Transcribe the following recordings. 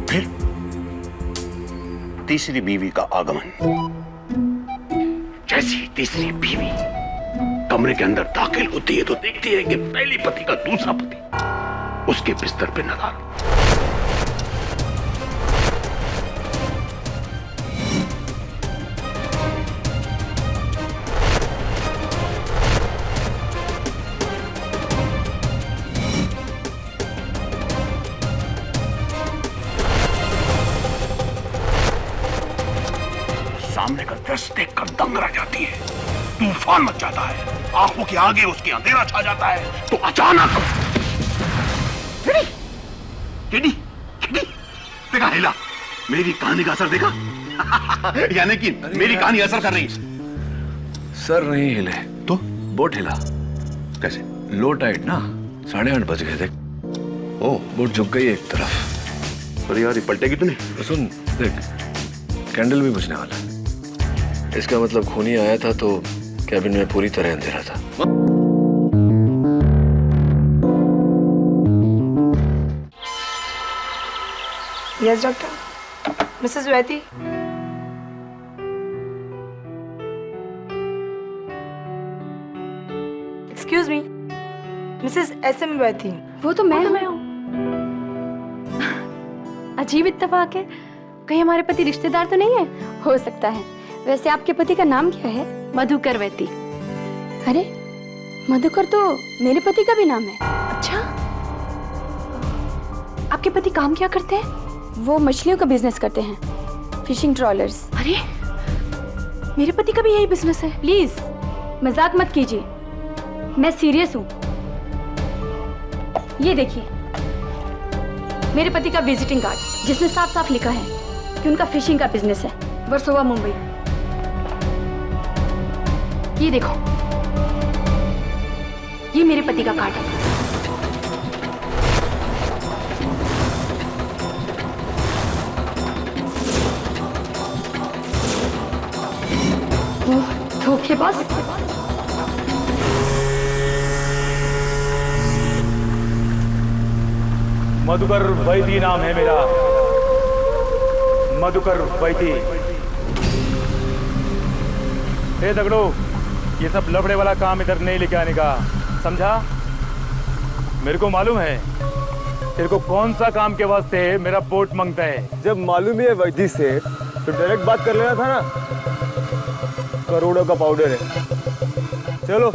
फिर तीसरी बीवी का आगमन। जैसी तीसरी बीवी कमरे के अंदर दाखिल होती है तो देखती है कि पहली पति का दूसरा पति उसके बिस्तर पे नदार। सामने का दृश्य देखकर दंग रह जाती है। तूफान मच जाता है, आंखों के आगे उसके अंधेरा छा जाता है। तो अचानक देखा हिला। मेरी कहानी का असर देखा? यानी कि मेरी कहानी असर कर रही है। सर नहीं हिले तो बोट हिला। कैसे? लो टाइड ना, 8:30 बज गए। देख ओ, बोट झुक गई एक तरफ। अरे यार, ये पलटेगी तो नहीं? तो सुन देख, कैंडल भी बुझने वाला है। इसका मतलब खूनी आया था तो कैबिन में पूरी तरह अंधेरा था। Yes doctor. मिसेस वैती। एक्सक्यूज मी, मिसेस SM वैती। वो तो मैं हूँ। अजीब इत्तेफाक है, कहीं हमारे पति रिश्तेदार तो नहीं है? हो सकता है। वैसे आपके पति का नाम क्या है? मधुकर वैती। अरे मधुकर तो मेरे पति का भी नाम है। अच्छा, आपके पति काम क्या करते हैं? वो मछलियों का बिजनेस करते हैं, फिशिंग ट्रॉलर्स। अरे मेरे पति का भी यही बिजनेस है। प्लीज मजाक मत कीजिए, मैं सीरियस हूँ। ये देखिए मेरे पति का विजिटिंग कार्ड, जिसमें साफ साफ लिखा है कि उनका फिशिंग का बिजनेस है, वर्सोवा मुंबई। ये देखो, ये मेरे पति का कार्ड है। वो धोखेबाज। मधुकर वैती नाम है मेरा, मधुकर वैती। ए दगड़ो, ये सब लफड़े वाला काम इधर नहीं लेके आने का, समझा? मेरे को मालूम है तेरे को कौन सा काम के वास्ते मेरा बोट मांगता है। जब मालूम ही है वैदी से तो डायरेक्ट बात कर लेना था ना। करोड़ों का पाउडर है। चलो,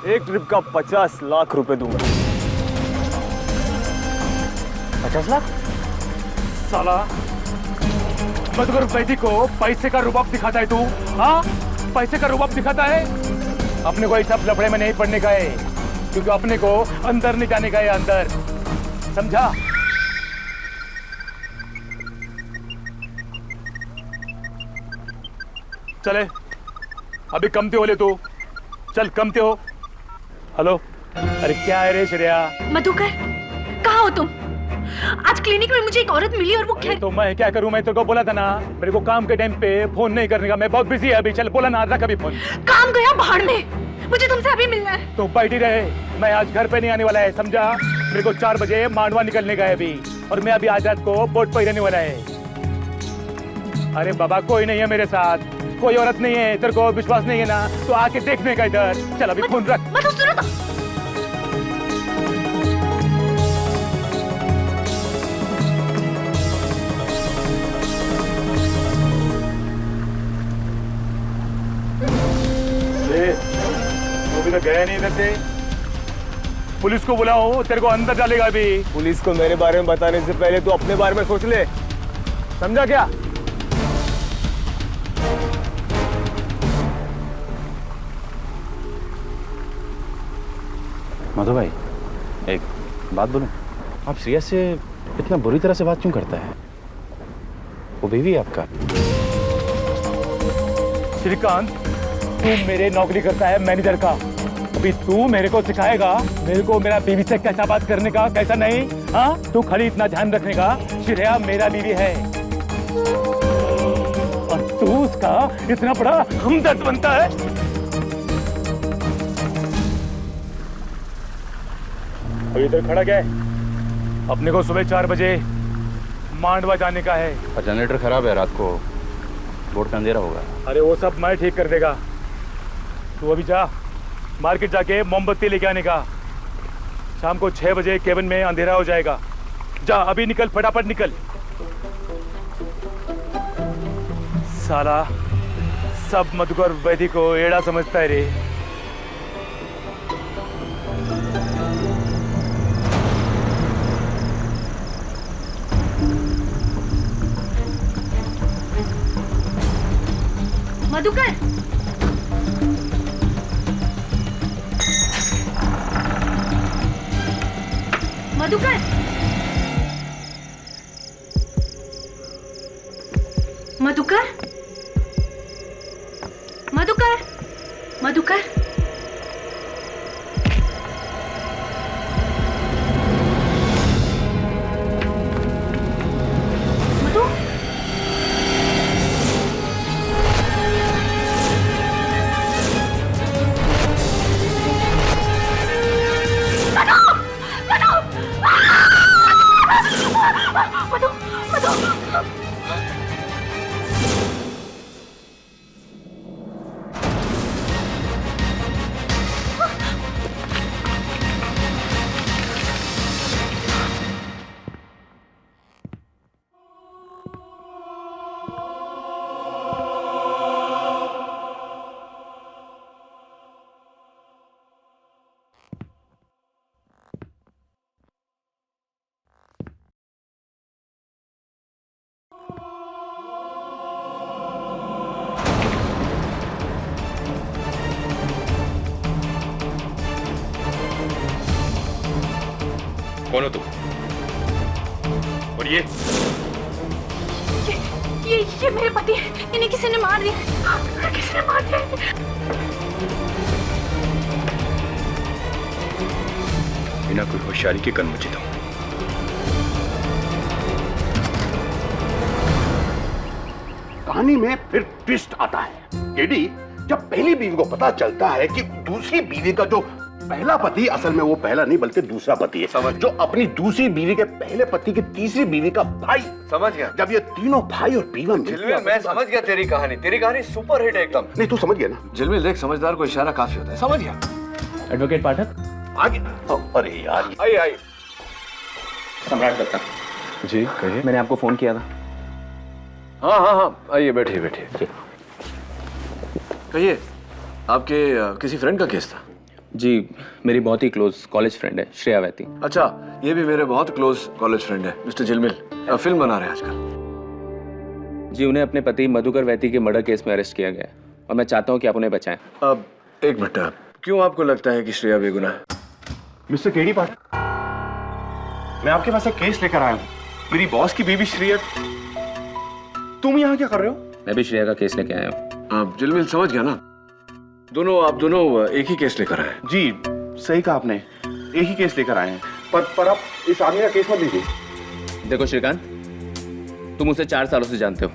एक ट्रिप का 50 लाख रुपए दूंगा। 50 लाख? साला मधुकर वैदी को पैसे का रुबाब दिखाता है तू? हाँ, पैसे का रुबाब दिखाता है। अपने को ऐसा लफड़े में नहीं पड़ने का है, क्योंकि अपने को अंदर नहीं जाने का है, अंदर, समझा? चले, अभी कमते हो ले तू, चल कमते हो। हेलो, अरे क्या है रे श्रेया? मधुकर, कहाँ हो तुम? आज क्लिनिक में मुझे एक औरत मिली और वो क्या? तो मैं क्या करूं? मैं तेरे को बोला था ना, मेरे को काम के टाइम पे फोन नहीं करने का, मैं बहुत बिजी है अभी। चल बोला ना, रख अभी फोन। काम गया भाड़ में, मुझे तुमसे अभी मिलना है। तो बैठी रहे, मैं आज घर पे नहीं आने वाला है, समझा? मेरे को 4 बजे मांडवा निकलने का है अभी, और मैं अभी आज रात को बोट पर रहने वाला है। अरे बाबा, कोई नहीं है मेरे साथ, कोई औरत नहीं है। तेरे को विश्वास नहीं है ना, तो आके देखने का इधर। चल अभी फोन रख। तो गया नहीं इधर से, पुलिस को बुलाओ, तेरे को अंदर डालेगा अभी। पुलिस को मेरे बारे में बताने से पहले तू अपने बारे में सोच ले, समझा क्या? मधु भाई, एक बात बोलूं? आप श्रेया से इतना बुरी तरह से बात क्यों करता है? वो बीवी है आपका। श्रीकांत, तू मेरे नौकरी करता है मैनेजर का, अभी तू मेरे को सिखाएगा मेरे को मेरा बीवी से कैसा बात करने का, कैसा नहीं? हाँ, तू खाली इतना ध्यान रखने का, श्रेया मेरा बीवी है और तू उसका इतना बड़ा हमदर्द बनता है। अभी इधर खड़ा क्या है? अपने को सुबह 4 बजे मांडवा जाने का है। और जनरेटर खराब है, रात को बोर्ड का अंधेरा होगा। अरे वो सब मैं ठीक कर देगा, तू अभी जा मार्केट जाके मोमबत्ती लेके आने का। शाम को 6 बजे केबिन में अंधेरा हो जाएगा। जा अभी निकल, फटाफट निकल। साला सब मधुकर वैदी को एड़ा समझता है रे। मधुकर, मधुकर, मधुकर, मधुकर, मधुकर, मधु, कौन हो तुम? और ये मेरे पति हैं। इन्हें किसी ने मार दिया, किसी ने मार दिया। बिना कोई होशियारी के कन मुझे दो। कहानी में फिर ट्विस्ट आता है। केडी, जब पहली बीवी को पता चलता है कि दूसरी बीवी का जो पहला पति असल में वो पहला नहीं बल्कि दूसरा पति है, समझ, जो अपनी दूसरी बीवी के पहले पति की तीसरी बीवी का भाई। समझ गया। जब ये तीनों भाई और बीवा झिलमिल, मैं समझ गया तेरी कहानी सुपर हिट एकदम। नहीं तू समझ गया ना? झिलमिल देख, समझदार को इशारा काफी होता है। समझ गया। एडवोकेट पाठक, आगे। अरे यार, आई सम्राट दत्ता जी, कहिए। मैंने आपको फोन किया था। हाँ, आइए बैठिए। कहिए, आपके किसी फ्रेंड का केस था? जी, मेरी बहुत ही क्लोज कॉलेज फ्रेंड है श्रेया वैती। अच्छा, ये भी मेरे बहुत क्लोज कॉलेज फ्रेंड है मिस्टर झिलमिल। फिल्म बना रहे हैं आजकल। जी, उन्हें अपने पति मधुकर वैती के मर्डर केस में अरेस्ट किया गया है और मैं चाहता हूँ कि आप उन्हें बचाएं। अब एक मिनट, क्यों आपको लगता है कि श्रेया बेगुनाह है? मिस्टर केडी पाठक, मैं आपके पास एक केस लेकर आया हूँ। मेरी बॉस की बीवी श्रेया। तुम यहाँ क्या कर रहे हो? मैं भी श्रेया का केस लेके आया हूँ। झिलमिल समझ गया ना, आप दोनों एक ही केस लेकर आए। जी, सही कहा आपने, एक ही केस लेकर आए हैं। पर आप इस आदमी का केस मत लीजिए। देखो श्रीकांत, तुम उसे 4 सालों से जानते हो,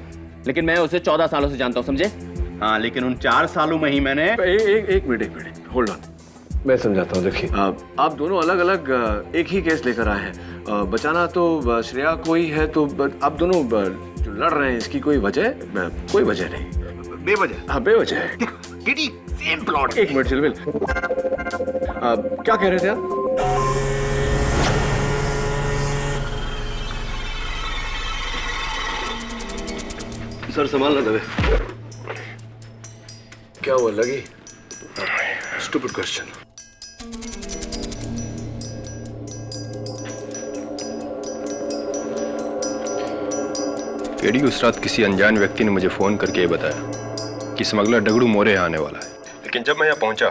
लेकिन मैं उसे 14 सालों से जानता हूँ, समझे? हाँ, लेकिन उन 4 सालों में ही मैंने एक मिनट, होल्ड ऑन, मैं समझाता हूँ। देखिए, आप दोनों अलग अलग एक ही केस लेकर आए हैं। बचाना तो श्रेया को ही है, तो आप दोनों जो लड़ रहे हैं इसकी कोई वजह नहीं, बेवजह। हाँ, बेवजह है। KD, same plot. एक मिनट झिलमिल, क्या कह रहे थे आप? सर संभालना दबे। क्या हुआ, लगी? Stupid question. केडी, उस रात किसी अनजान व्यक्ति ने मुझे फोन करके ये बताया कि स्मगलर डगड़ू मोरे यहाँ आने वाला है। लेकिन जब मैं यहाँ पहुंचा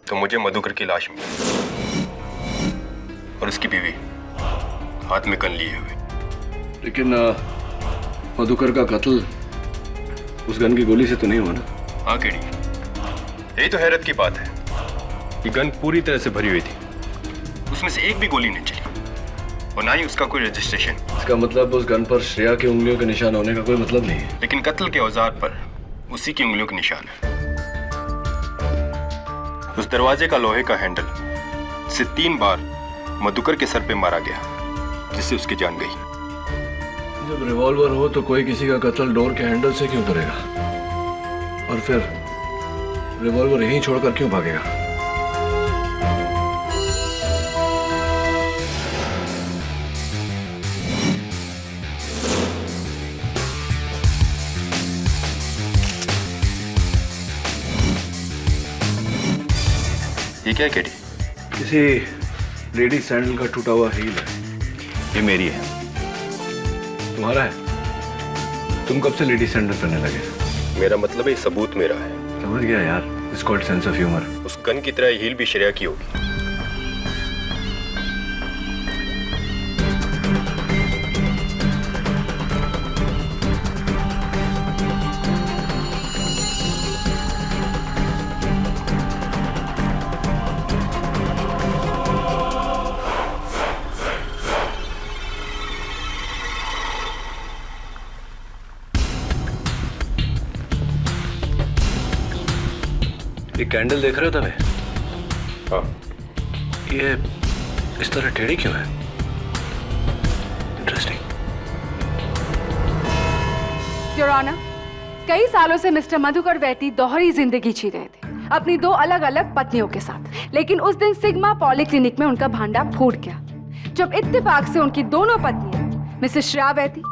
तो मुझे मधुकर की लाश मिली और उसकी बीवी हाथ में गन लिए हुए। लेकिन मधुकर का कत्ल उस गन की गोली से तो नहीं हुआ ना? हाँ केडी, यही तो हैरत की बात है कि गन पूरी तरह से भरी हुई थी, उसमें से एक भी गोली नहीं चली और ना ही उसका कोई रजिस्ट्रेशन। इसका मतलब उस गन पर श्रेया की उंगलियों के निशान होने का कोई मतलब नहीं है। लेकिन कत्ल के औजार पर उसी की उंगलियों के निशान है। उस दरवाजे का लोहे का हैंडल से 3 बार मधुकर के सर पे मारा गया, जिससे उसकी जान गई। जब रिवॉल्वर हो तो कोई किसी का कत्ल डोर के हैंडल से क्यों करेगा? और फिर रिवॉल्वर यहीं छोड़कर क्यों भागेगा? ये क्या है केडी? किसी लेडी सैंडल का टूटा हुआ हील है। ये मेरी है। तुम्हारा है? तुम कब से लेडी सैंडल पहनने लगे? मेरा मतलब है, सबूत मेरा है। समझ गया यार, it's called sense of humour. उस गन की तरह हील भी श्रेया की होगी। ये कैंडल देख रहे हो तुम्हें? हाँ। ये इस तरह टेढ़ी क्यों है? इंटरेस्टिंग। योर ऑनर, कई सालों से मिस्टर मधुकर वैती दोहरी जिंदगी जी रहे थे अपनी दो अलग अलग पत्नियों के साथ, लेकिन उस दिन सिग्मा पॉलीक्लिनिक में उनका भांडा फूट गया जब इत्तेफाक से उनकी दोनों पत्नियां मिसेस श्रेया वैती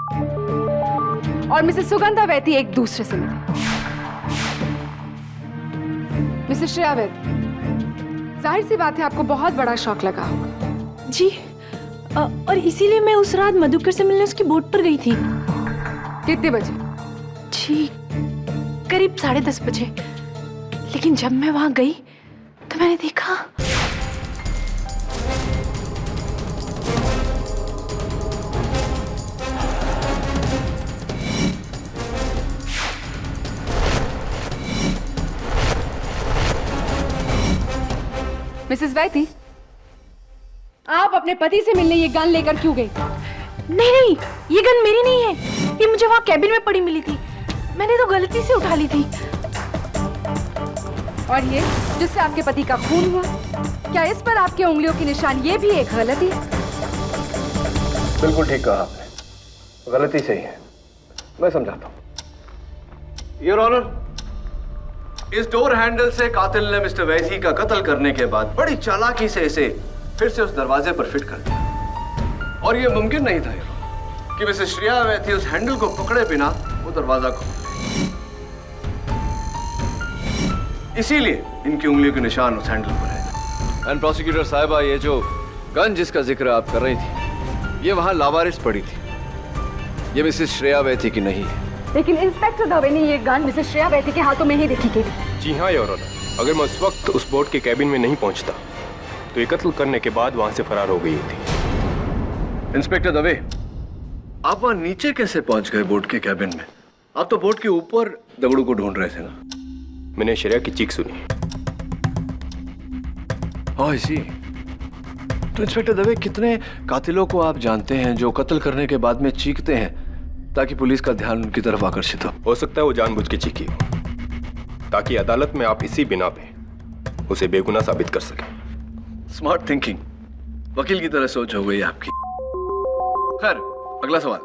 और मिसेस सुगंधा वैती एक दूसरे से मिली। मिसेस श्रेया वैती, जाहिर सी बात है आपको बहुत बड़ा शौक लगा होगा। जी, और इसीलिए मैं उस रात मधुकर से मिलने उसकी बोट पर गई थी। कितने बजे? जी, करीब 10:30 बजे। लेकिन जब मैं वहां गई तो मैंने देखा मिसेस वैती, आप अपने पति से मिलने ये गन लेकर क्यों गई? नहीं नहीं, ये गन मेरी नहीं है। ये मुझे वहां कैबिन में पड़ी मिली थी। मैंने तो गलती से उठा ली थी। और ये जिससे आपके पति का खून हुआ, क्या इस पर आपके उंगलियों की निशान ये भी एक गलती है? बिल्कुल ठीक कहा आपने, गलती सही है। मैं समझाता हूं। योर ऑनर, इस डोर हैंडल से कातिल ने मिस्टर वैसी का कत्ल करने के बाद बड़ी चालाकी से इसे फिर से उस दरवाजे पर फिट कर दिया। और यह मुमकिन नहीं था कि मिसेस श्रेया वैसी उस हैंडल को पकड़े बिना वो दरवाजा खोले। इसीलिए इनकी उंगलियों के निशान उस हैंडल पर है। एंड प्रोसिक्यूटर साहिबा, ये जो गन जिसका जिक्र आप कर रही थी, ये वहां लावारिस पड़ी थी। ये मिसेस श्रेया वैसी की नहीं है। लेकिन इंस्पेक्टर दवे ने ये गन मिसेस श्रेया वैती के हाथों में ही देखी थी। जी हाँ योर ऑनर, अगर मैं उस वक्त उस बोट के कैबिन में नहीं पहुंचता तो ये कत्ल करने के बाद वहां से फरार हो गई थी। इंस्पेक्टर दवे, आप वहां नीचे कैसे पहुंच गए बोट के कैबिन में? आप तो बोट के ऊपर दगड़ू को ढूंढ रहे थे ना? मैंने श्रेया की चीख सुनी। ओह, आई सी। तो इंस्पेक्टर दवे, कितने कातिलों को आप जानते हैं जो कत्ल करने के बाद में चीखते हैं ताकि पुलिस का ध्यान उनकी तरफ आकर्षित हो सकता है वो जानबूझ के चीखी हो, ताकि अदालत में आप इसी बिना पे उसे बेगुनाह साबित कर सकें। स्मार्ट थिंकिंग, वकील की तरह सोच हो गई आपकी। खैर, अगला सवाल।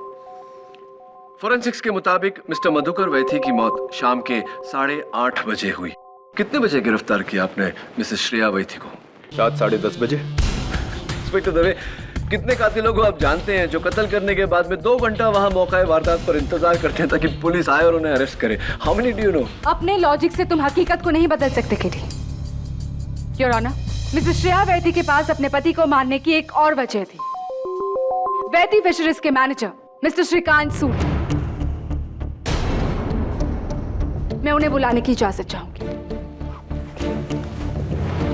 फोरेंसिक्स के मुताबिक मिस्टर मधुकर वैथी की मौत शाम के 8:30 बजे हुई। कितने बजे गिरफ्तार किया आपने मिसेस श्रेया वैथी को? रात 10:30 बजे। इंस्पेक्टर दवे, कितने कातिलों को आप जानते हैं जो कत्ल करने के बाद में 2 घंटा वहां मौका वारदात पर इंतजार करते हैं ताकि पुलिस आए और उन्हें अरेस्ट करे? How many do you know? अपने लॉजिक से तुम हकीकत को नहीं बदल सकते केटी। योर ऑनर, मिसेस श्रेया वैती के पास अपने पति को मारने की एक और वजह थी। वैती फिशरीज के मैनेजर मिस्टर श्रीकांत सूद, मैं उन्हें बुलाने की इजाजत चाहूंगी।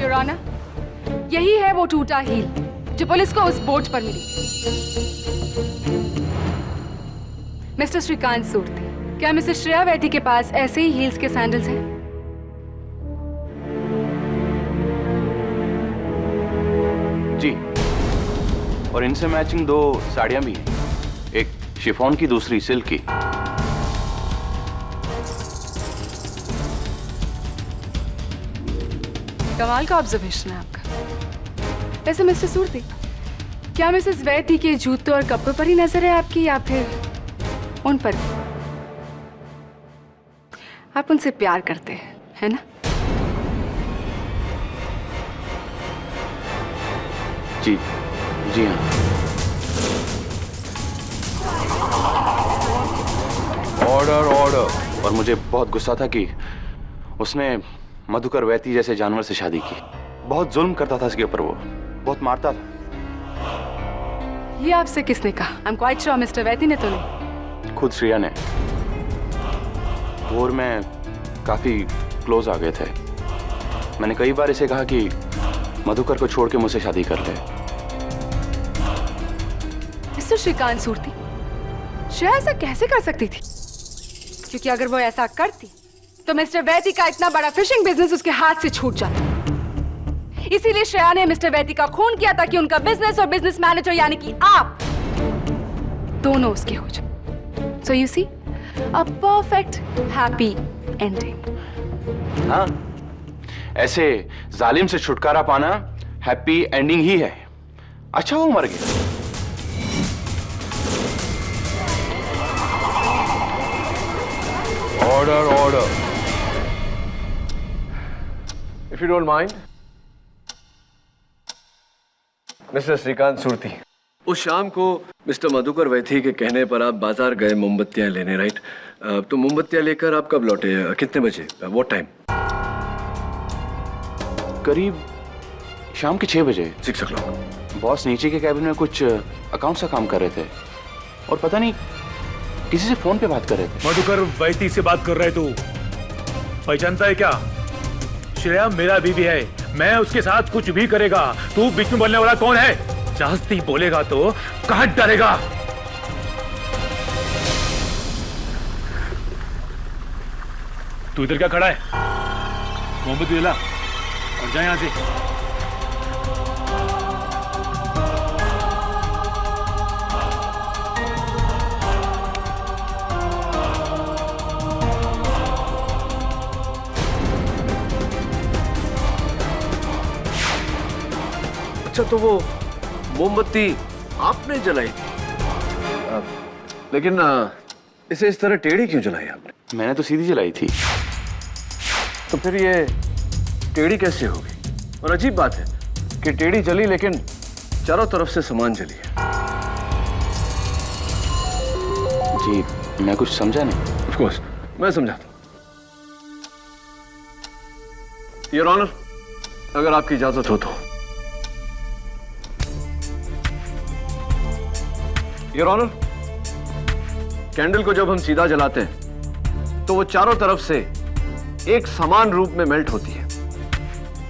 योर ऑनर, यही है वो टूटा हील जो पुलिस को उस बोट पर मिली। मिस्टर श्रीकांत सूर्ति, क्या मिसेस श्रेया वैती के पास ऐसे ही हील्स के सैंडल्स हैं? जी, और इनसे मैचिंग 2 साड़ियां भी हैं, एक शिफॉन की, दूसरी सिल्क की। कमाल का ऑब्जर्वेशन है आपका। वैसे मिस्टर सूर्ति, क्या मिसेस वैती के जूतों और कपड़ों पर ही नजर है आपकी, या फिर उन पर? आप उनसे प्यार करते हैं, है ना? जी जी हाँ। Order order. और मुझे बहुत गुस्सा था कि उसने मधुकर वैती जैसे जानवर से शादी की। बहुत जुल्म करता था इसके ऊपर, वो बहुत मारता था। ये आपसे किसने कहा? I am quite sure mister Vaity ने तो नहीं। खुद श्रेया ने। वो और मैं काफी क्लोज आ गए थे। मैंने कई बार इसे कहा कि मधुकर को छोड़ के मुझसे शादी कर ले। मिस्टर श्रीकांत सूर्ती, श्रेया ऐसा कैसे कर सकती थी? क्योंकि अगर वो ऐसा करती तो मिस्टर वैती का इतना बड़ा फिशिंग बिजनेस उसके हाथ से छूट जाता। इसीलिए श्रेया ने मिस्टर वैती का खून किया ताकि उनका बिजनेस और बिजनेस मैनेजर यानी कि आप दोनों उसके हो जाए। So you see, a perfect happy ending. हाँ, ऐसे जालिम से छुटकारा पाना हैप्पी एंडिंग ही है। अच्छा वो मर गया। Order order. If you don't mind, mister Shrikant Surti, उस शाम को मिस्टर मधुकर वैथी के कहने पर आप बाजार गए मोमबत्तियां लेने, राइट? तो मोमबत्तियां लेकर आप कब लौटे? कितने बजे? What time? करीब शाम के 6 बजे। 6 o'clock। बॉस नीचे के कैबिन में कुछ अकाउंट्स का काम कर रहे थे और पता नहीं किसी से फोन पे बात कर रहे थे। मधुकर वैती से बात कर रहे तू? पहचानता है क्या? श्रेया मेरा बीवी है, मैं उसके साथ कुछ भी करेगा। तू बीच में बोलने वाला कौन है? जास्ती बोलेगा तो काट डालेगा। तू इधर क्या खड़ा है? मोहम्मद विला, और जा यहां से। अच्छा, तो वो मोमबत्ती आपने जलाई थी? लेकिन इसे इस तरह टेढ़ी क्यों जलाई आपने? मैंने तो सीधी जलाई थी। तो फिर ये टेढ़ी कैसे होगी? और अजीब बात है कि टेढ़ी जली लेकिन चारों तरफ से सामान जली है। जी मैं कुछ समझा नहीं। ऑफ कोर्स मैं समझाता हूं। योर ऑनर, अगर आपकी इजाजत हो तो। योर ऑनर, कैंडल को जब हम सीधा जलाते हैं तो वो चारों तरफ से एक समान रूप में मेल्ट होती है,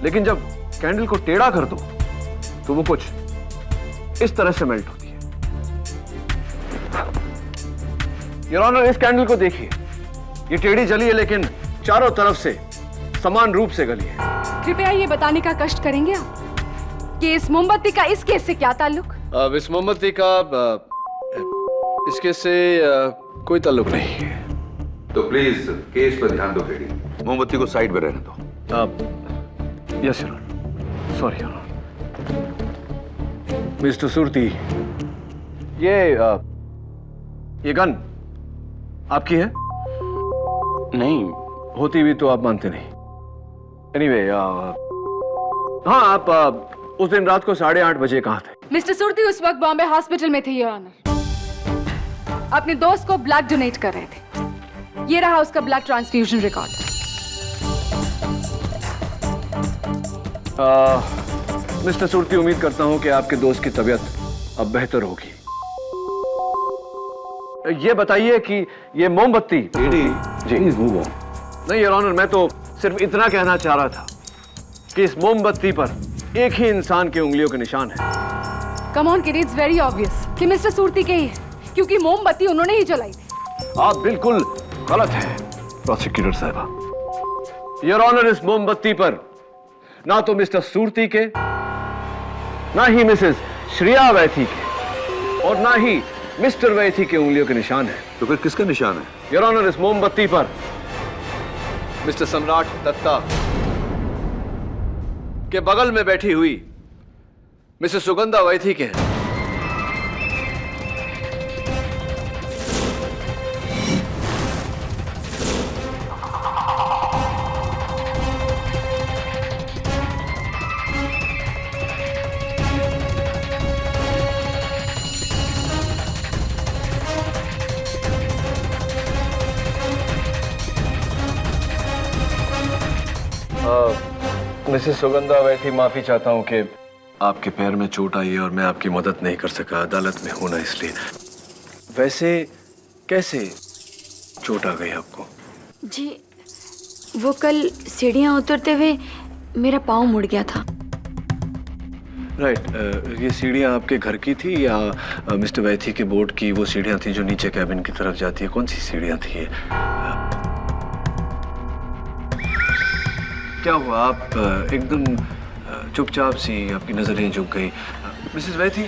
लेकिन जब कैंडल को टेढ़ा कर दो तो वो कुछ इस तरह से मेल्ट होती है। योर ऑनर, इस कैंडल को देखिए, ये टेढ़ी जली है लेकिन चारों तरफ से समान रूप से गली है। कृपया ये बताने का कष्ट करेंगे आप कि इस मोमबत्ती का इस केस से क्या ताल्लुक? इस मोमबत्ती का इस केस से कोई ताल्लुक नहीं है। तो प्लीज केस पर ध्यान दो बेटी, मोमबत्ती को साइड में रहने दो। Yes your honour, sorry your honour. Mister Surti, ये गन आपकी है? नहीं। होती भी तो आप मानते नहीं। एनीवे, हाँ, आप उस दिन रात को 8:30 बजे कहाँ थे? मिस्टर सूर्ती उस वक्त बॉम्बे हॉस्पिटल में थे योर ऑनर। अपने दोस्त को ब्लड डोनेट कर रहे थे। ये रहा उसका ब्लड ट्रांसफ्यूजन रिकॉर्ड। मिस्टर सूर्ती, उम्मीद करता हूं कि आपके दोस्त की तबीयत अब बेहतर होगी। ये बताइए कि ये मोमबत्ती जी मूव ऑन। नहीं योर ऑनर, मैं तो सिर्फ इतना कहना चाह रहा था कि इस मोमबत्ती पर एक ही इंसान के उंगलियों के निशान है। Come on kid, it's very obvious कि मिस्टर सूर्ती के ही है, क्योंकि मोमबत्ती उन्होंने ही जलाई थी। आप बिल्कुल गलत है प्रोसिक्यूटर साहब। योर ऑनर, इस मोमबत्ती पर ना तो मिस्टर सूर्ती के, ना ही मिसेस श्रेया वैथी के, और ना ही मिस्टर वैथी के उंगलियों के निशान है। तो फिर किसका निशान है? योर ऑनर, इस मोमबत्ती पर मिस्टर सम्राट दत्ता के बगल में बैठी हुई मिसेस सुगंधा वैथी के हैं। मिसेस सुगंधा वैथी, माफी चाहता हूँ कि आपके पैर में चोट आई है और मैं आपकी मदद नहीं कर सका, अदालत में हूं ना इसलिए। वैसे कैसे चोट आ गई आपको? जी वो कल सीढ़ियाँ उतरते हुए मेरा पाँव मुड़ गया था। राइट, ये सीढ़ियाँ आपके घर की थी या मिस्टर वैथी के बोर्ड की वो सीढ़ियाँ थी जो नीचे कैबिन की तरफ जाती है? कौन सी सीढ़ियाँ थी ये? क्या हुआ, आप एकदम चुपचाप सी, आपकी नजरें झुक गई। मिसेस वैथी,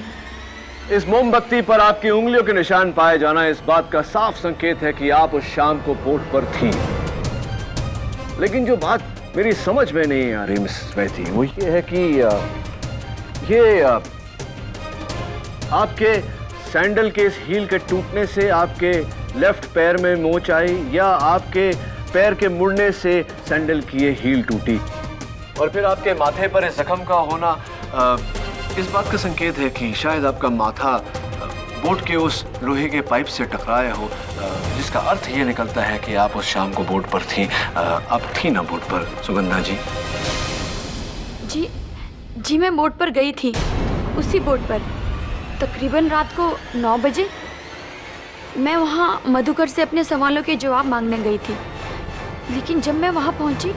इस मोमबत्ती पर आपकी उंगलियों के निशान पाए जाना इस बात का साफ संकेत है कि आप उस शाम को बोट पर थी। लेकिन जो बात मेरी समझ में नहीं आ रही मिसेस वैथी, वो ये है कि ये आपके सैंडल के इस हील के टूटने से आपके लेफ्ट पैर में मोच आई या आपके पैर के मुड़ने से सैंडल की ये हील टूटी? और फिर आपके माथे पर इस जख्म का होना इस बात का संकेत है कि शायद आपका माथा बोट के उस लोहे के पाइप से टकराया हो, जिसका अर्थ ये निकलता है कि आप उस शाम को बोट पर थी। आप थी ना बोट पर सुगंधा जी? जी मैं बोट पर गई थी, उसी बोट पर तकरीबन रात को 9 बजे। मैं वहाँ मधुकर से अपने सवालों के जवाब मांगने गई थी, लेकिन जब मैं वहाँ पहुँची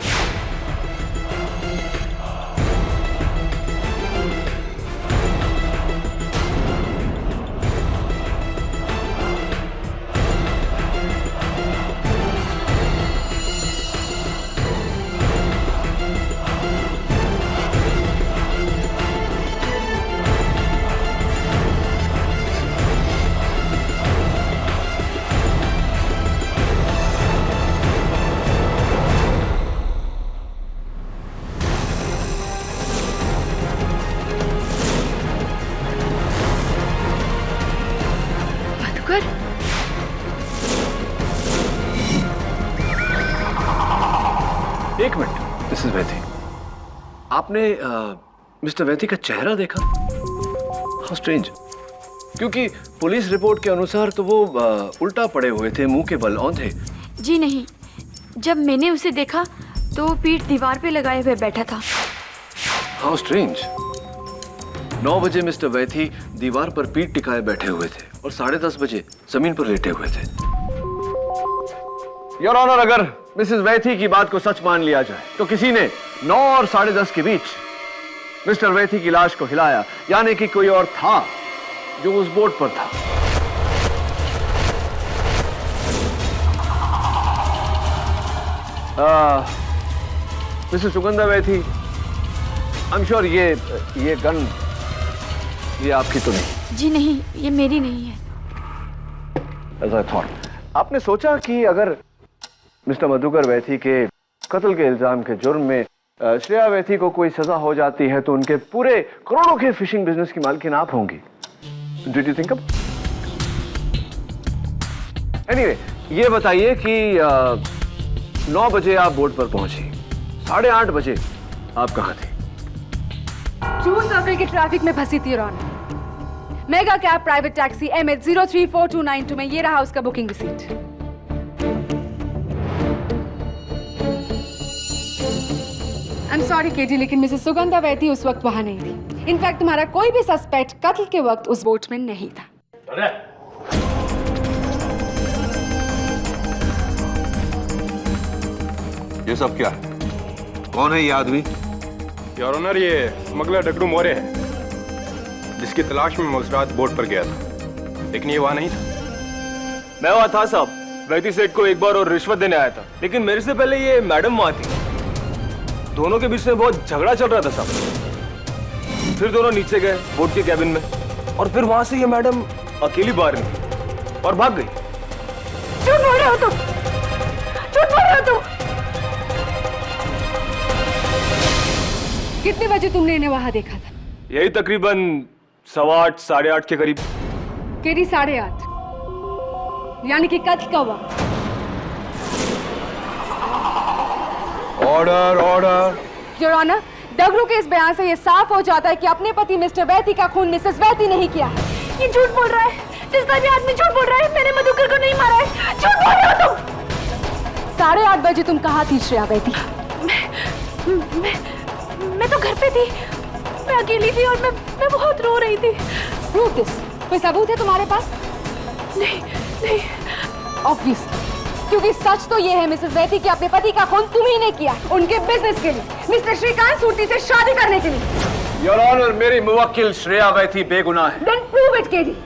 एक मिनट मिसेस वैथी, आपने मिस्टर वैथी का चेहरा देखा? हाउ स्ट्रेंज, क्योंकि पुलिस रिपोर्ट के अनुसार तो वो उल्टा पड़े हुए थे, मुंह के बल औंधे। जी नहीं, जब मैंने उसे देखा तो वो पीठ दीवार पे लगाए हुए बैठा था। हाउ स्ट्रेंज, 9 बजे मिस्टर वैथी दीवार पर पीठ टिकाए बैठे हुए थे और 10:30 बजे जमीन पर लेटे हुए थे। योर ऑनर, अगर मिसेस वैथी की बात को सच मान लिया जाए तो किसी ने 9 और 10:30 के बीच मिस्टर वैथी की लाश को हिलाया, यानी कि कोई और था जो उस बोट पर था। Misses Sugandha Vaity, I am sure ये गन ये आपकी तो नहीं? जी नहीं, ये मेरी नहीं है। As I thought, आपने सोचा कि अगर मिस्टर मधुकर वैथी के कत्ल के इल्जाम के जुर्म में श्रेया वैथी को कोई सजा हो जाती है तो उनके पूरे करोड़ों के फिशिंग बिजनेस की मालकिन आप होंगी। Did you think of? Anyway, ये बताइए कि 9 बजे आप बोट पर पहुंची, 8:30 बजे आप कहाँ थे? जून सर्कल के ट्रैफिक में फंसी थी Raunak. Mega cab private taxi MH 034292 में, ये रहा उसका booking receipt. I am sorry KT, लेकिन मिसेस सुगंधा वैथी उस वक्त वहां नहीं थी। इनफैक्ट तुम्हारा कोई भी सस्पेक्ट कत्ल के वक्त उस बोट में नहीं था। ये सब क्या है? कौन है ये आदमी? योर ऑनर, ये स्मगलर डगड़ू मोरे है, जिसकी तलाश में मैं उस रात बोट पर गया था, लेकिन ये वहां नहीं था। मैं वहां था साहब, वैथी सेठ को एक बार और रिश्वत देने आया था, लेकिन मेरे से पहले ये मैडम वहां थी। दोनों के बीच में बहुत झगड़ा चल रहा था साहब। फिर दोनों नीचे गए बोट के कैबिन में, और फिर वहां से ये मैडम अकेली बाहर निकली और भाग गई। झूठ बोल रहे हो तुम, झूठ बोल रहे हो तुम। कितने बजे तुमने इन्हें वहां देखा था? यही तकरीबन 8:15 8:30 के करीब। केडी 8:30, यानी कि कत्ल का वक्त। Order order. योर ऑनर, डगरू के इस बयान से ये साफ हो जाता है कि अपने पति मिस्टर वैथी का खून मिसेस वैथी नहीं किया है। ये झूठ बोल रहा है, जिसका भी आदमी झूठ बोल रहा है। मैंने मधुकर को नहीं मारा है, झूठ बोल रहे हो तुम। 8:30 बजे तुम कहाँ थी श्रेया वैथी? मैं तो घर पे थी, मैं अकेली थी और मैं बहुत रो रही थी। Prove this. कोई सबूत है तुम्हारे पास? नहीं नहीं। ऑब्वियसली, क्योंकि सच तो ये है मिसेस वैती कि अपने पति का खून तुम ही ने किया उनके बिजनेस के लिए, मिस्टर श्रीकांत सूर्ति से शादी करने के लिए। योर ऑनर, मेरी मुवक्किल श्रेया वैती बेगुनाह है। Then prove it KD.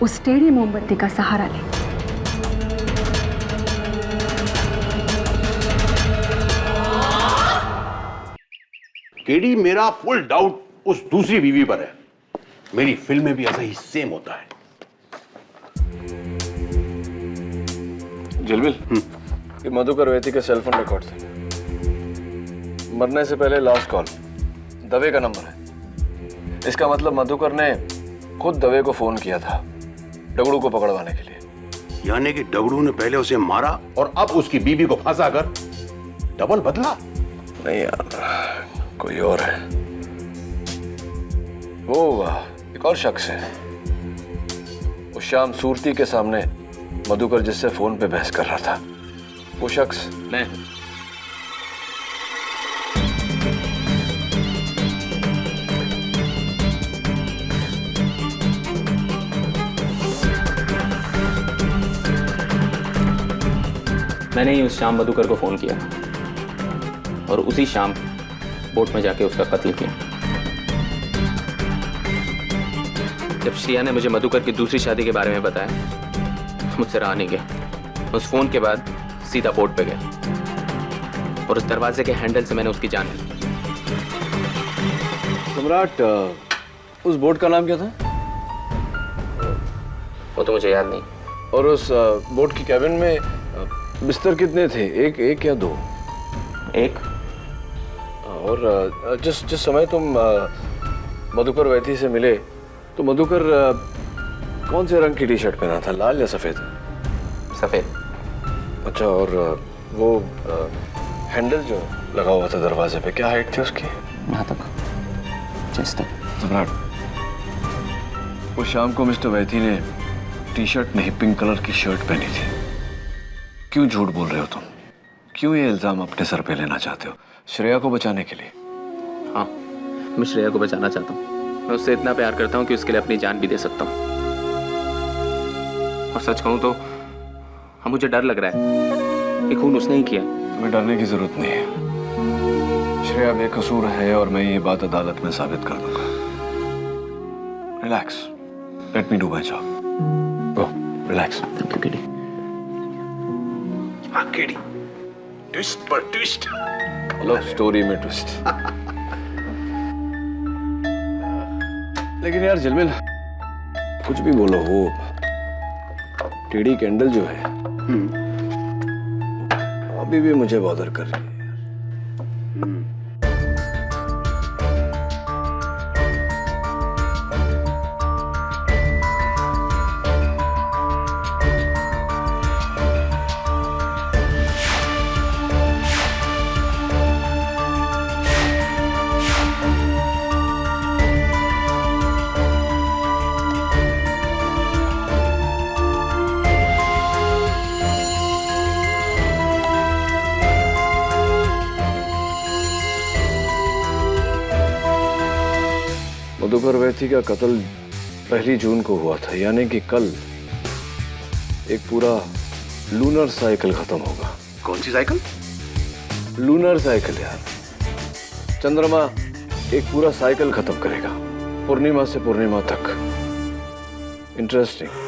उस टेढ़ी मोमबत्ती का सहारा ले। केडी, मेरा फुल डाउट उस दूसरी बीवी पर है। मेरी फिल्म में भी ऐसा ही सेम होता है। जिलबिल, ये मधुकर वैती के सेल फोन रिकॉर्ड थे। मरने से पहले लास्ट कॉल दवे का नंबर है। इसका मतलब मधुकर ने खुद दवे को फोन किया था डगड़ू को पकड़वाने के लिए। यानी कि डगड़ू ने पहले उसे मारा और अब उसकी बीबी को फंसा कर डबल बदला। नहीं यार, कोई और है। वो एक और शख्स है। उस शाम सूरती के सामने मधुकर जिससे फोन पे बहस कर रहा था, वो शख्स मैं। मैंने ही उस शाम मधुकर को फोन किया और उसी शाम बोट में जाके उसका कत्ल किया। जब श्रिया ने मुझे मधुकर की दूसरी शादी के बारे में बताया, मुझसे रहा नहीं गया। उस फोन के बाद सीधा बोट पे गया और उस दरवाजे के हैंडल से मैंने उसकी जान ली। सम्राट, उस बोट का नाम क्या था? वो तो मुझे याद नहीं। और उस बोट की कैबिन में बिस्तर कितने थे? एक या दो? एक। और जिस समय तुम मधुकर वैती से मिले तो मधुकर कौन से रंग की टी शर्ट पहना था, लाल या सफेद? सफेद। अच्छा, और वो हैंडल जो लगा हुआ था दरवाजे पे, क्या हाइट थी उसकी? यहाँ तक, चेस्ट तक। सम्राट, वो शाम को मिस्टर वैती ने टी शर्ट नहीं पिंक कलर की शर्ट पहनी थी। क्यों झूठ बोल रहे हो तुम? क्यों ये इल्जाम अपने सर पे लेना चाहते हो श्रेया को बचाने के लिए? हाँ, मैं श्रेया को बचाना चाहता हूँ। मैं उससे इतना प्यार करता हूँ कि उसके लिए अपनी जान भी दे सकता हूँ। और सच कहूँ तो हाँ, मुझे डर लग रहा है कि खून उसने ही किया। तुम्हें डरने की जरूरत नहीं है। श्रेया बेकसूर है और मैं ये बात अदालत में साबित कर दूंगा। Relax, let me do my job. Go, relax. Thank you KD. हाँ केडी, ट्विस्ट पर ट्विस्ट। लव स्टोरी में ट्विस्ट। लेकिन यार जिलमिल, कुछ भी बोलो, वो टेढ़ी कैंडल जो है अभी भी मुझे बॉदर कर रही है। मधुकर वैती का कत्ल 1 जून को हुआ था, यानी कि कल एक पूरा लूनर साइकिल खत्म होगा। कौन सी साइकिल? लूनर साइकिल यार। चंद्रमा एक पूरा साइकिल खत्म करेगा, पूर्णिमा से पूर्णिमा तक। इंटरेस्टिंग।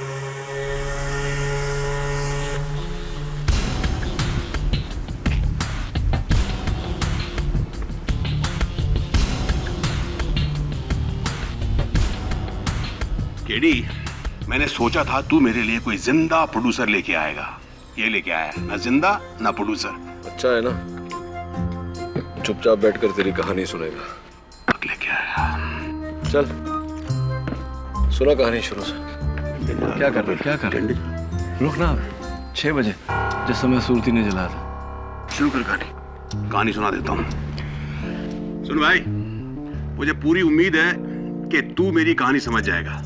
केडी, मैंने सोचा था तू मेरे लिए कोई जिंदा प्रोड्यूसर लेके आएगा। ये लेके आया, ना जिंदा ना प्रोड्यूसर। अच्छा है ना, चुपचाप बैठकर तेरी कहानी सुनेगा। अब लेके आया। चल सुना कहानी शुरू से। क्या कर रहे? रुक ना, 6 बजे जिस समय सूरती ने जलाया था। शुरू कर कहानी सुना देता हूँ। सुन भाई, मुझे पूरी उम्मीद है कि तू मेरी कहानी समझ जाएगा।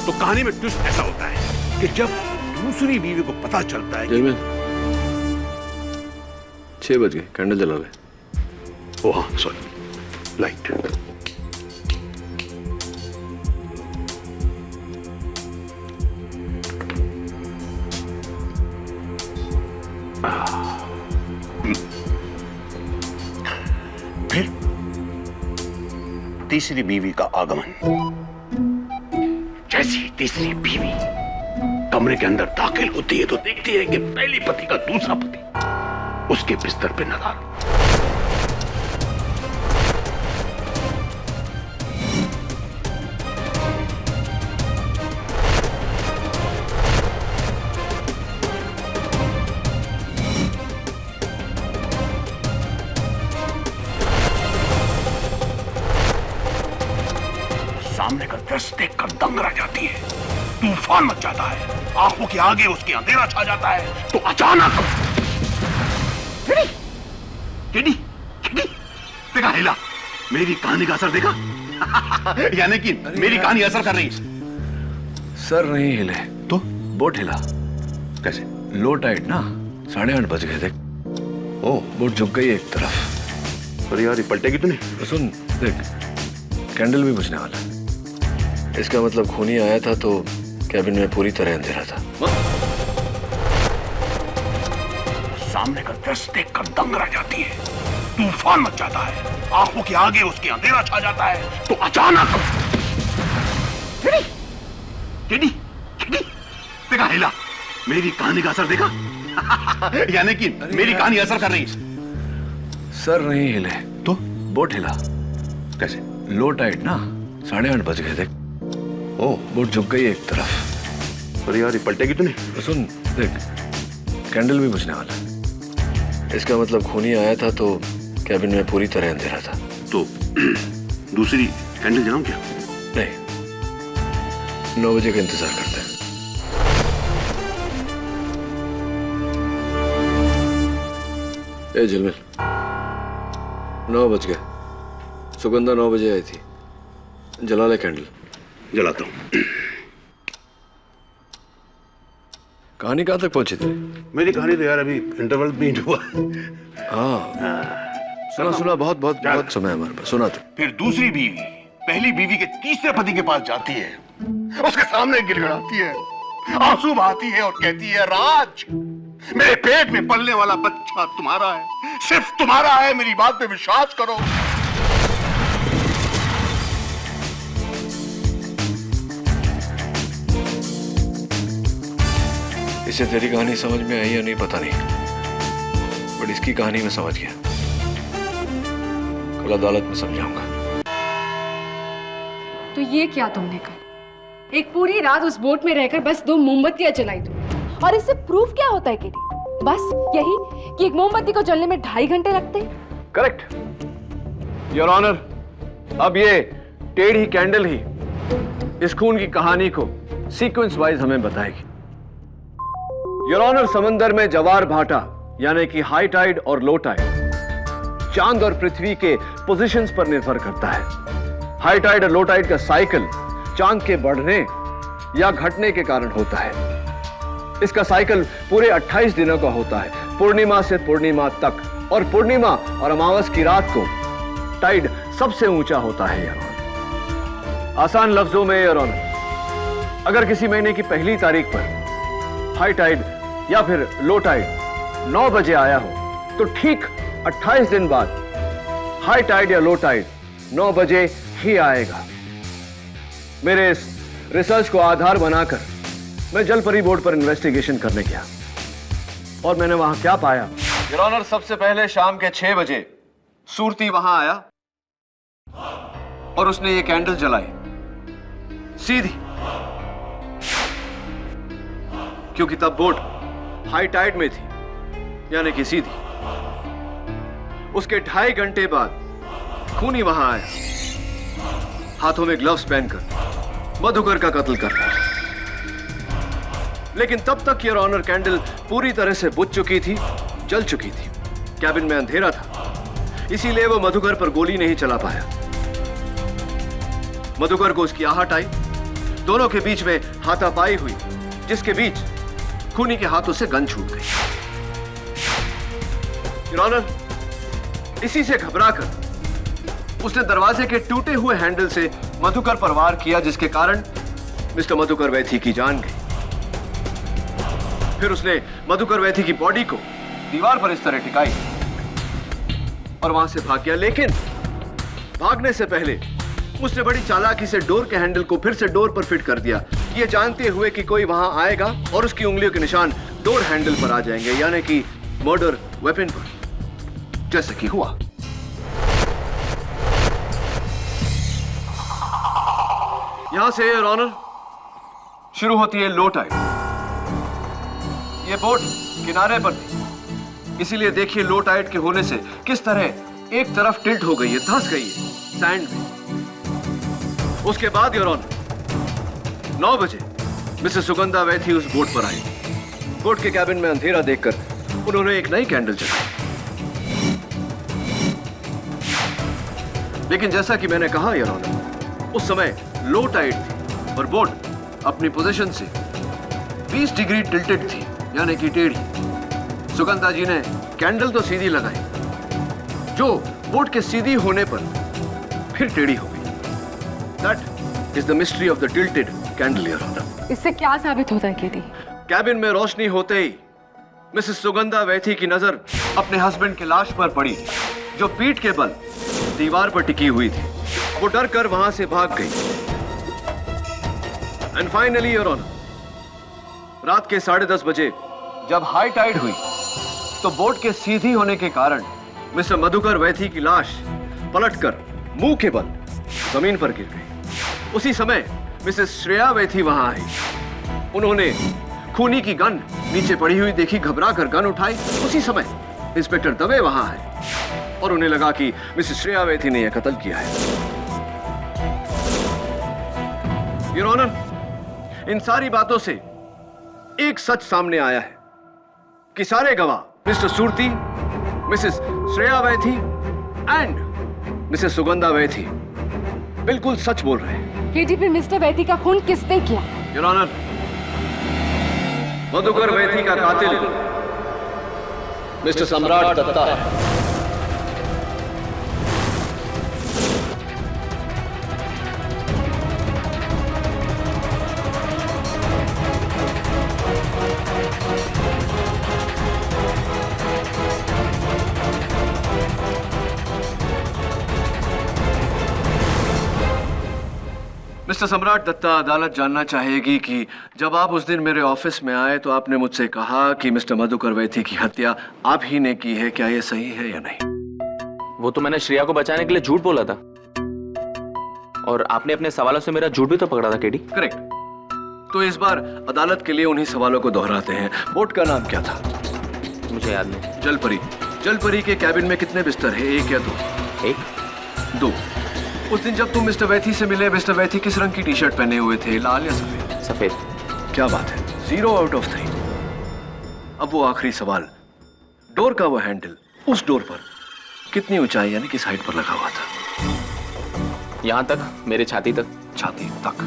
तो कहानी में ट्विस्ट ऐसा होता है कि जब दूसरी बीवी को पता चलता है कि 6 बज गए, कैंडल जला गए। ओह हाँ सॉरी, लाइट। फिर तीसरी बीवी का आगमन। जैसी तीसरी बीवी कमरे के अंदर दाखिल होती है तो देखती है कि पहली पति का दूसरा पति उसके बिस्तर पे नदार। सामने का दृश्य देखकर दंग रह जाती है, तूफान मच जाता है, आंखों के आगे उसके अंधेरा छा जाता है। तो अचानक देखा हिला, मेरी कहानी का असर देखा? यानी कि मेरी कहानी असर कर रही। सर नहीं हिले तो बोट हिला। कैसे? लो टाइड ना, 8:30 बज गए। देख ओ बोट झुक गई एक तरफ। अरे यार, ये पलटेगी तो नहीं? तो सुन देख, कैंडल भी बुझने वाला है। इसका मतलब खूनी आया था तो कैबिन में पूरी तरह अंधेरा था। सामने का दृश्य देखकर दंग रह जाती है, तूफान मच जाता है, आंखों के आगे उसके अंधेरा छा जाता है। तो अचानक देखा हिला, मेरी कहानी का असर देखा? यानी कि मेरी कहानी असर कर रही। सर नहीं हिले तो बोट हिला। कैसे? लो टाइड ना, 8:30 बज गए। देख ओ बोट झुक गई एक तरफ। अरे यार, ये पलटेगी तो नहीं? तो सुन देख, कैंडल भी बुझने वाला है। इसका मतलब खूनी आया था तो कैबिन में पूरी तरह अंधेरा था। तो दूसरी कैंडल जलाऊं क्या? नहीं, 9 बजे का इंतजार करते हैं। ए झिलमिल, 9 बज गए। सुगंधा 9 बजे आई थी। जला ले कैंडल। जलाता हूं। कहानी कहां तक पहुंची थी? मेरी कहानी तो यार अभी इंटरवल भी नहीं हुआ। सुना सुना, बहुत बहुत बहुत समय हमारे पास। सुना तो। फिर दूसरी बीवी पहली बीवी के तीसरे पति के पास जाती है, उसके सामने गिड़गिड़ाती है, आंसू बहाती है और कहती है, राज, मेरे पेट में पलने वाला बच्चा तुम्हारा है, सिर्फ तुम्हारा है, मेरी बात पे विश्वास करो। इसे तेरी कहानी समझ में आई या नहीं पता नहीं, बट इसकी कहानी में समझ गया। कल अदालत में समझाऊंगा। तो ये क्या तुमने कहा? एक पूरी रात उस बोट में रहकर बस 2 मोमबत्तियां जलाई तुम, और इससे प्रूफ क्या होता है केटी? बस यही कि एक मोमबत्ती को जलने में 2.5 घंटे लगते हैं। Correct your honour. अब ये टेढ़ी कैंडल ही इस खून की कहानी को सीक्वेंस वाइज हमें बताएगी। योर ऑनर, समंदर में जवार भाटा यानी कि हाई टाइड और लो टाइड चांद और पृथ्वी के पोजीशंस पर निर्भर करता है। हाई टाइड और लो टाइड का साइकिल चांद के बढ़ने या घटने के कारण होता है। इसका साइकिल पूरे 28 दिनों का होता है, पूर्णिमा से पूर्णिमा तक, और पूर्णिमा और अमावस की रात को टाइड सबसे ऊंचा होता है। योर ऑनर, आसान लफ्जों में योर ऑनर, अगर किसी महीने की पहली तारीख पर हाई टाइड या फिर लो टाइड 9 बजे आया हो तो ठीक 28 दिन बाद हाई टाइड या लो टाइड 9 बजे ही आएगा। मेरे इस रिसर्च को आधार बनाकर मैं जलपरी बोर्ड पर इन्वेस्टिगेशन करने गया, और मैंने वहां क्या पाया? योर ऑनर, सबसे पहले शाम के 6 बजे सूरती वहां आया और उसने ये कैंडल जलाई सीधी, क्योंकि तब बोट हाई टाइड में थी, यानी कि सीधी। उसके 2.5 घंटे बाद खूनी वहां आया, हाथों में ग्लव्स पहनकर मधुकर का कत्ल कर रहा। लेकिन तब तक योर ऑनर कैंडल पूरी तरह से बुझ चुकी थी, जल चुकी थी। कैबिन में अंधेरा था, इसीलिए वो मधुकर पर गोली नहीं चला पाया। मधुकर को उसकी आहट आई, दोनों के बीच में हाथापाई हुई, जिसके बीच खूनी के हाथों से गन छूट गई। योर ऑनर, इसी से घबराकर उसने दरवाजे के टूटे हुए हैंडल से मधुकर पर वार किया, जिसके कारण मिस्टर मधुकर वैथी की जान गई। फिर उसने मधुकर वैथी की बॉडी को दीवार पर इस तरह टिकाई और वहां से भाग गया। लेकिन भागने से पहले उसने बड़ी चालाकी से डोर के हैंडल को फिर से डोर पर फिट कर दिया, ये जानते हुए कि कोई वहां आएगा और उसकी उंगलियों के निशान डोर हैंडल पर आ जाएंगे, यानी कि मर्डर वेपन पर, जैसे कि हुआ। यहां से योर ऑनर शुरू होती है लो टाइड। ये बोट किनारे पर थी, इसीलिए देखिए लो टाइड के होने से किस तरह एक तरफ टिल्ट हो गई है, धंस गई है सैंड में। उसके बाद योर ऑनर 9 बजे मिसेस सुगंधा वैथी उस बोट पर आई। बोट के कैबिन में अंधेरा देखकर उन्होंने एक नई कैंडल जलाई। लेकिन जैसा कि मैंने कहा योर ऑनर, उस समय लो टाइड थी और बोट अपनी पोजीशन से 20 डिग्री टिल्टेड थी, यानी कि टेढ़ी। सुगंधा जी ने कैंडल तो सीधी लगाई, जो बोट के सीधी होने पर फिर टेढ़ी हो गई। That is the mystery of the tilted candle, Your Honor. इससे क्या साबित होता है केडी? कैबिन में रोशनी होते ही मिसेस सुगंधा वैथी की नजर अपने हस्बैंड की लाश पर पड़ी, जो पीठ के बल दीवार पर टिकी हुई थी। वो डर कर वहां से भाग गई। एंड फाइनली योर ऑनर, रात के 10:30 बजे जब हाई टाइड हुई तो बोट के सीधी होने के कारण मिस्टर मधुकर वैथी की लाश पलटकर मुंह के बल जमीन पर गिर गई। उसी समय मिसेस श्रेया वैथी वहां आई। उन्होंने खूनी की गन नीचे पड़ी हुई देखी, घबरा कर गन उठाई। उसी समय इंस्पेक्टर दवे वहां आए और उन्हें लगा कि मिसेस श्रेया वैथी ने यह कत्ल किया है। योर ऑनर, इन सारी बातों से एक सच सामने आया है कि सारे गवाह mister Surti, misses Shreya Vaity and misses Sugandha Vaity बिल्कुल सच बोल रहे हैं। केडी, फिर मिस्टर वैथी का खून किसने किया? योर ऑनर, मधुकर वैथी का कातिल मिस्टर सम्राट दत्ता है। मिस्टर सम्राट दत्ता, अदालत जानना चाहेगी कि जब आप उस दिन मेरे ऑफिस में आए तो आपने मुझसे कहा कि मिस्टर मधुकर वैथी की हत्या आप ही ने की है। क्या यह सही है या नहीं? वो तो मैंने श्रेया को बचाने के लिए झूठ बोला था, और आपने अपने सवालों से मेरा झूठ भी तो पकड़ा था केडी। करेक्ट। तो इस बार अदालत के लिए उन्हीं सवालों को दोहराते हैं। बोट का नाम क्या था? मुझे याद नहीं। जलपरी। जलपरी के कैबिन में कितने बिस्तर है, 1 या 2? 1। 2। उस दिन जब तुम मिस्टर वैथी से मिले, मिस्टर वैथी किस रंग की टी शर्ट पहने हुए थे, लाल या सफेद? सफेद। क्या बात है, 0 आउट ऑफ 3। अब वो आखिरी सवाल, डोर का वो हैंडल उस डोर पर कितनी ऊंचाई यानी किस हाइट पर लगा हुआ था? यहां तक, मेरे छाती तक। छाती तक।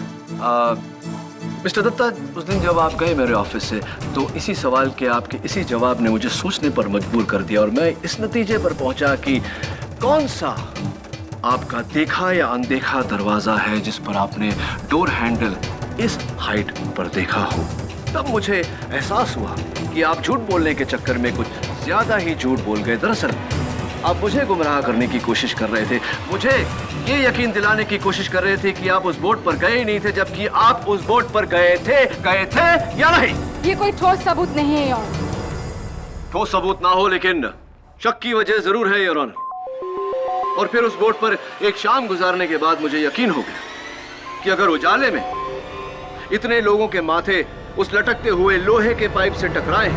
मिस्टर दत्ता, उस दिन जब आप गए मेरे ऑफिस से तो इसी सवाल के आपके इसी जवाब ने मुझे सोचने पर मजबूर कर दिया और मैं इस नतीजे पर पहुंचा कि कौन सा आपका देखा या अनदेखा दरवाजा है जिस पर आपने डोर हैंडल इस हाइट पर देखा हो। तब मुझे एहसास हुआ कि आप झूठ बोलने के चक्कर में कुछ ज्यादा ही झूठ बोल गए। दरअसल आप मुझे गुमराह करने की कोशिश कर रहे थे, मुझे ये यकीन दिलाने की कोशिश कर रहे थे कि आप उस बोट पर गए ही नहीं थे, जबकि आप उस बोट पर गए थे या नहीं? ये कोई ठोस सबूत नहीं है योर। ठोस सबूत ना हो, लेकिन शक की वजह जरूर है योर ऑनर। और फिर उस बोट पर एक शाम गुजारने के बाद मुझे यकीन हो गया कि अगर उजाले में इतने लोगों के माथे उस लटकते हुए लोहे के पाइप से टकराए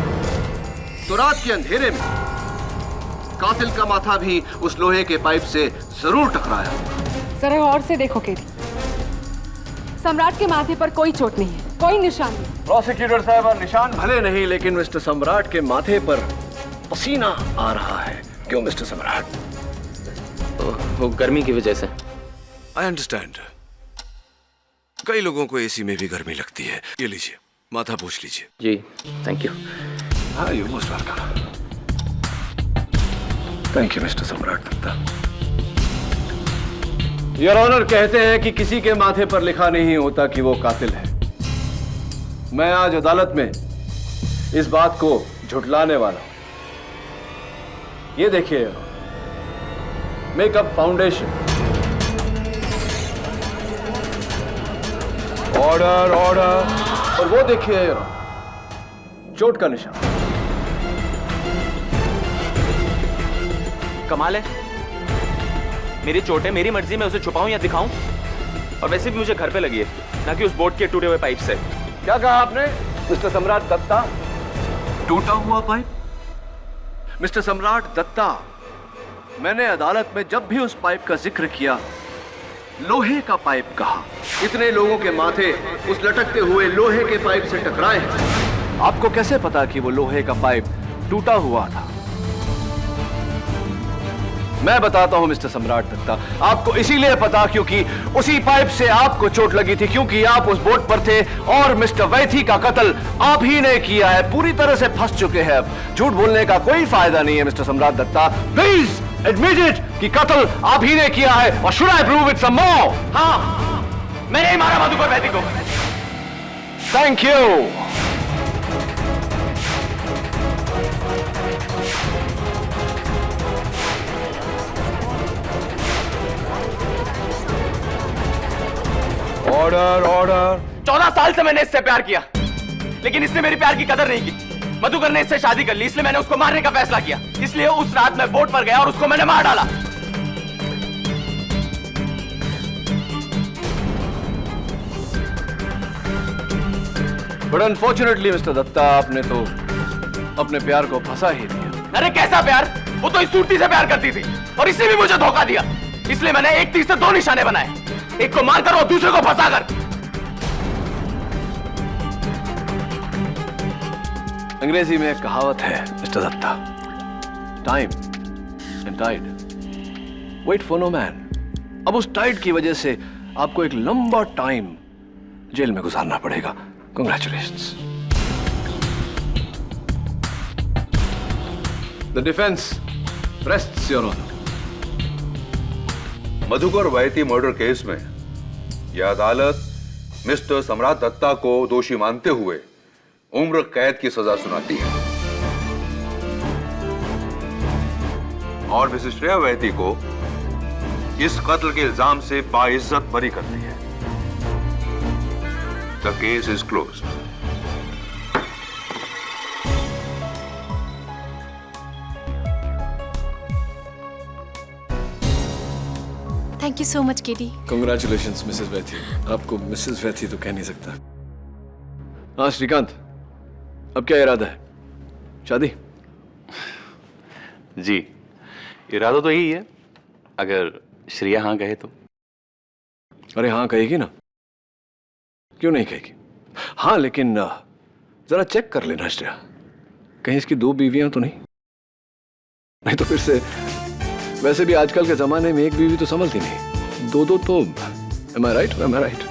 तो रात के अंधेरे में कातिल का माथा भी उस लोहे के पाइप से जरूर टकराया होगा। जरा गौर से देखो केडी, सम्राट के माथे पर कोई चोट नहीं है, कोई निशान नहीं। प्रोसिक्यूटर साहब, निशान भले नहीं, लेकिन मिस्टर सम्राट के माथे पर पसीना आ रहा है। क्यों मिस्टर सम्राट? वो गर्मी की वजह से। I understand. कई लोगों को एसी में भी गर्मी लगती है। ये लीजिए, माथा पूछ लीजिए। जी थैंक यू। हाँ, you most welcome. Thank you mister सम्राट दत्ता। योर ऑनर, कहते हैं कि किसी के माथे पर लिखा नहीं होता कि वो कातिल है। मैं आज अदालत में इस बात को झुठलाने वाला हूं। ये देखिए, मेकअप फाउंडेशन। Order order. और वो देखिए चोट का निशान। कमाल है, मेरी चोट है, मेरी मर्जी में उसे छुपाऊं या दिखाऊं। और वैसे भी मुझे घर पे लगी है, ना कि उस बोट के टूटे हुए पाइप से। क्या कहा आपने मिस्टर सम्राट दत्ता? टूटा हुआ पाइप? मिस्टर सम्राट दत्ता, मैंने अदालत में जब भी उस पाइप का जिक्र किया, लोहे का पाइप कहा। इतने लोगों के माथे उस लटकते हुए लोहे के पाइप से टकराए हैं। आपको कैसे पता कि वो लोहे का पाइप टूटा हुआ था? मैं बताता हूं मिस्टर सम्राट दत्ता, आपको इसीलिए पता क्योंकि उसी पाइप से आपको चोट लगी थी, क्योंकि आप उस बोट पर थे और मिस्टर वैथी का कत्ल आप ही ने किया है। पूरी तरह से फंस चुके हैं अब। झूठ बोलने का कोई फायदा नहीं है मिस्टर सम्राट दत्ता। प्लीज एडमिट इट कि कत्ल आप ही ने किया है। और should I prove it some more? हाँ, मैंने ही मारा मधुकर वैदी को। Thank you. Order order. 14 साल से मैंने इससे प्यार किया, लेकिन इसने मेरी प्यार की कदर नहीं की। मधुकर ने इससे शादी कर ली, इसलिए मैंने उसको मारने का फैसला किया। इसलिए उस रात मैं बोट पर गया और उसको मैंने मार डाला। बट अनफॉर्चुनेटली मिस्टर दत्ता, आपने तो अपने प्यार को फंसा ही दिया। अरे कैसा प्यार? वो तो इस सूरती से प्यार करती थी और इसने भी मुझे धोखा दिया। इसलिए मैंने एक तीर से 2 निशाने बनाए, एक को मारकर और दूसरे को फंसाकर। अंग्रेजी में एक कहावत है mister Datta, time and tide wait for no man. अब उस टाइड की वजह से आपको एक लंबा टाइम जेल में गुजारना पड़ेगा। Congratulations. The defence rests your honour. Madhukar Vaity murder case में यह अदालत मिस्टर सम्राट दत्ता को दोषी मानते हुए उम्र कैद की सजा सुनाती है और मिसेस श्रेया वैती को इस कत्ल के इल्जाम से बाइज्जत बरी करती है। The case is closed. Thank you so much KD. Congratulations misses Vaity. आपको मिसेस वैथी तो कह नहीं सकता। हाँ श्रीकांत, अब क्या इरादा है? शादी? जी, इरादा तो यही है, अगर श्रेया हाँ कहे तो। अरे हाँ कहेगी ना, क्यों नहीं कहेगी? हाँ लेकिन जरा चेक कर लेना श्रेया, कहीं इसकी 2 बीवियां तो नहीं तो फिर से। वैसे भी आजकल के जमाने में एक बीवी तो संभलती नहीं, 2-2 तो। Am I right?